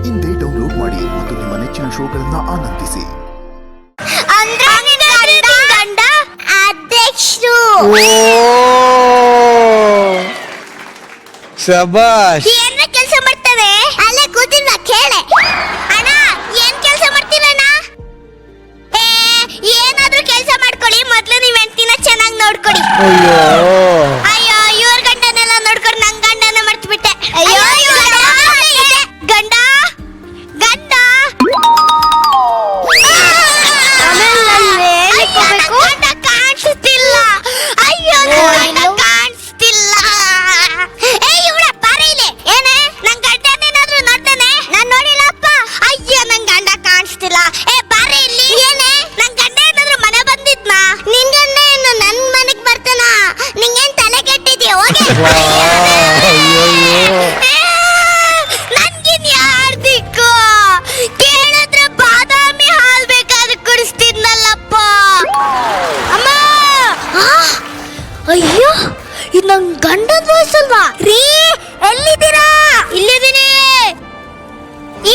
ಇಂದೇ ಡೌನ್ಲೋಡ್ ಮಾಡಿ ಮತ್ತು ನಿಮ್ಮ ನೆಚ್ಚಿನ ಶೋಗಳನ್ನ ಆನಂದಿಸಿ. ಗಂಡ ಅಧ್ಯಕ್ಷರು ಶಬಾಷ್. ಏನ ಕೆಲಸ ಮಾಡ್ತವೆ ಅಲ್ಲೇ ಕೂತಿನ ಕೇಳೆ. ಅಣ್ಣ ಏನ್ ಕೆಲಸ ಮಾಡ್ತೀರಣ್ಣ? ಏನಾದ್ರೂ ಕೆಲಸ ಮಾಡ್ಕೊಳ್ಳಿ, ಮೊದ್ಲು ನೀವ್ ಹೆಂಡತಿನ ಚೆನ್ನಾಗಿ ನೋಡ್ಕೊಡಿ. ಅಯ್ಯೋ ಅಯ್ಯೋ ಇವ್ರ ಗಂಡನೆಲ್ಲ ನೋಡ್ಕೊಂಡು ನಂಗ್ ಗಂಡನ ಮರ್ತು ಬಿಟ್ಟೆ. ಅಯ್ಯೋ ಗಂಡ ಗಂಡ ಗಂಡ ಕಾಣಿಸ್ತಿಲ್ಲ. ಅಯ್ಯೋ ಗಂಡ ಕಾಣಿಸ್ತಿಲ್ಲ. ಇವಳ ಬಾರೆ ಇಲ್ಲಿ. ಏನೇ ನನ್ ಗಂಡನೇನಾದ್ರೂ ನೋಡ್ತಾನೆ? ನಾನ್ ನೋಡಿಲ್ಲಪ್ಪ. ಅಯ್ಯೋ ನನ್ ಗಂಡ ಕಾಣಿಸ್ತಿಲ್ಲ. ಬಾರೆ ಇಲ್ಲಿ. ಏನೇ ನನ್ ಗಂಡ ಏನಾದ್ರೂ ಮನೆ ಬಂದಿದ್ನಾ? ನಿನ್ ಗಂಡ ಏನು ನನ್ ಮನೆಗ್ ಬರ್ತಾನ? ನಿಂಗೇನ್ ತಲೆ ಕೆಟ್ಟಿದ್ಯಾ? ಹೋಗಿ ನನ್ಗಿನ್ ಯಾರ್ ದಿಕ್ಕು? ಕೇಳಿದ್ರೆ ಬಾದಾಮಿ ಹಾಲ್ ಬೇಕಾದ್ರೆ ಕುಡಿಸ್ತಿದ್ನಲ್ಲಪ್ಪ. ಅಮ್ಮ ಅಯ್ಯೋ ಇದು ನನ್ ಗಂಡನ ವಯಸ್ಸಲ್ವಾ ರೀ? ಎಲ್ಲಿದ್ದೀರಾ? ಇಲ್ಲಿದ್ದೀನಿ.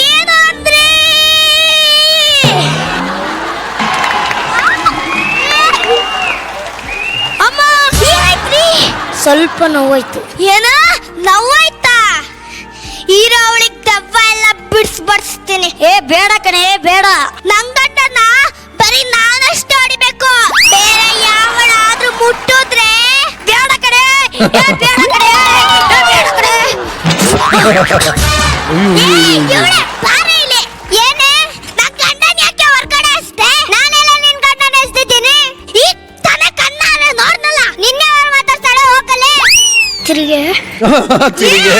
ಏನು ಅಂದ್ರೆ ಅಮ್ಮ ಏನಾಯ್ತ್ರಿ? ಸ್ವಲ್ಪ ನೋವಾಯ್ತು. ಏನ ನೋವಾಯ್ತಾ? ಹೀರೋ ಅವಳಿಗೆ ದೆವ್ವ ಎಲ್ಲ ಬಿಡಿಸ್ಬಿಡಿಸ್ತೀನಿ. ಬೇಡ ಕಣೆ ಬೇಡ. ನನ್ ಗಂಡನ ಬರೀ ನಾನಷ್ಟೇ ಹೊಡಿಬೇಕು. ಬೇರೆ ಯಾವಳಾದ್ರೂ ಮುಟ್ಟಿದ್ರೆ ಬೇಡ ಕಣೆ. ಬೇಡ ಕಣೆ. ಬೇಡ ಕಣೆ. ಇವಳೆ ಬಾರೆ ಇಲ್ಲಿ. ಏನೇ ನನ್ ಗಂಡನ ಯಾಕೆ ಹೊರಗಡೆ ಅಷ್ಟೇ? ನಾನೆಲ್ಲ ನಿನ್ ಗಂಡನ ಎಸ್ತಿದ್ದೀನಿ. ಈಗ ತನ ಕಣ್ಣಾರೆ ನೋಡ್ನಲ್ಲ. ನಿನ್ನೆ ಅವ್ರು ಮಾತಾಡ್ತಾಳೆ. ಹೋಗಲೇ ತಿರುಗೆ ತಿರುಗೆ.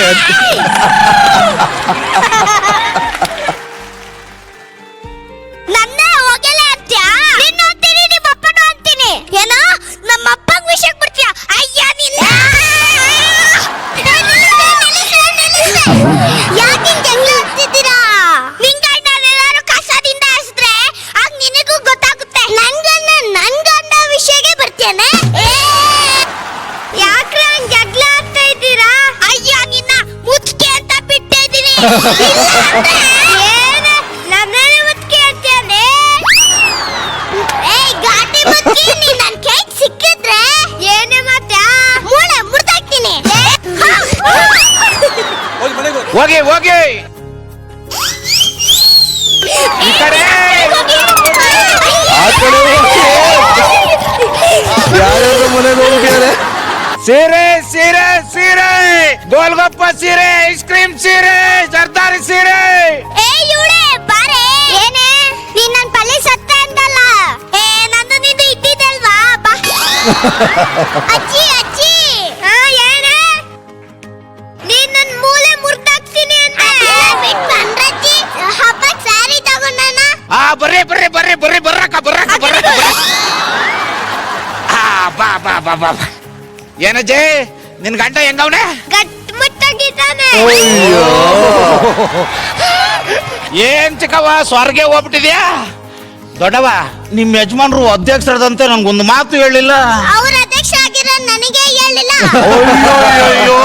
ನನ್ನೇ ಹೋಗಲೇ ಅಂತ್ಯಾ? ನಿನ್ನ ಅಂತೀನಿ, ನಿಮ್ಮ ಅಪ್ಪನೂ ಅಂತೀನಿ. ಏನೋ ನಮ್ಮ ಅಪ್ಪಂಗ್ ವಿಷಯ ಕೊಡ್ತೀಯ? ಅಯ್ಯ ನಿಲ್ಲ. ಯಾಕೆ ಜಗಳ ಆಡ್ತಿದ್ದೀರಾ? ನಿನ್ ಗಂಡನೆಲ್ಲಾರು ಕಸದಿಂದ ಎಸ್ದ್ರೆ ಆಗ ನಿನಗೂ ಗೊತ್ತಾಗುತ್ತೆ. ನನ್ ಗಂಡ ವಿಷಯಕ್ಕೆ ಬರ್ತೀಯನೆ? ಯಾಕ್ರೆ ಹಂಗ್ ಜಗಳ ಆಡ್ತಾ ಇದ್ದೀರಾ? ಅಯ್ಯ ನಿನ್ನ ಮುಚ್ಕೆ ಅಂತ ಬಿಟ್ಟಿದ್ದೀನಿ. ಏನು ನನ್ನೇ ಮುಚ್ಕೆ ಅಂತೀಯನೆ? ಗಾಡಿ ಮುಚ್ಕಿ ನೀನ್ ನನ್ ಕೈಗೆ ಸಿಕ್ಕಿದ್ರೆ ಏನೇ ಮಾತಾ ಮೂಳೆ ಮುರ್ದಾಕ್ತೀನಿ. ಹೋಗಿ ಹೋಗಿ ಈ ಕಡೆ. ಆ ಕಡೆ ಯಾರ್ಯಾರು ಮನೆಗೆ ಹೋಗ್ತಾರೆ? ಸೀರೆ ಸೀರೆ ಸೀರೆ, ಗೋಲ್ಗಪ್ಪ ಸೀರೆ, ಐಸ್ ಕ್ರೀಮ್ ಸೀರೆ, ಜರ್ದಾರಿ ಸೀರೆ. ಇವಳೆ ಬಾರೆ. ಏನೇ ನೀನ್ ನನ್ ಪಲ್ಲೆ ಸತ್ತ ಅಂದಲ್ಲ? ನಂದು ನಿಂದು ಇದ್ದಿದ್ದಲ್ವಾ? ಬಾ ಅಜ್ಜಿ ಅಜ್ಜಿ. ಏನೇ ನೀನ್ ನನ್ ಮೂಲೆ ಮುರ್ದಾಕ್ತೀನಿ ಅಂತ ಬಿಟ್ಟು ಬಂದ್ರಜ್ಜಿ. ಹಬ್ಬಕ್ ಸ್ಯಾರಿ ತಗೊಂಡನ. ಬರ್ರಿ ಬರ್ರಿ ಬರ್ರಿ ಬರ್ರಿ ಬರ್ರಕ್ಕ ಬರ್ರಕ್ಕ ಬರ್ರಕ್ಕ. ಬಾ ಬಾ ಬಾ ಬಾ. ಏನಜ್ಜಿ ನಿನ್ ಗಂಡ ಹೆಂಗವ್ನೆ? ಗಟ್ಟಿ ಮುಟ್ಟಾಗಿದ್ದಾನೆ. ಅಯ್ಯೋ ಏನ್ ಚಿಕ್ಕವ್ವ ಸ್ವರ್ಗೆ ಹೋಗ್ಬಿಟ್ಟಿದ್ಯಾ? ದೊಡ್ಡವ ನಿಮ್ ಯಜಮಾನ್ರು ಅಧ್ಯಕ್ಷರದಂತೆ ನನ್ಗೊಂದು ಮಾತು ಹೇಳಿಲ್ಲ. ಅವ್ರ ಅಧ್ಯಕ್ಷ ಆಗಿರೋ ನನಗೆ ಹೇಳಿಲ್ಲ. ಅಯ್ಯೋ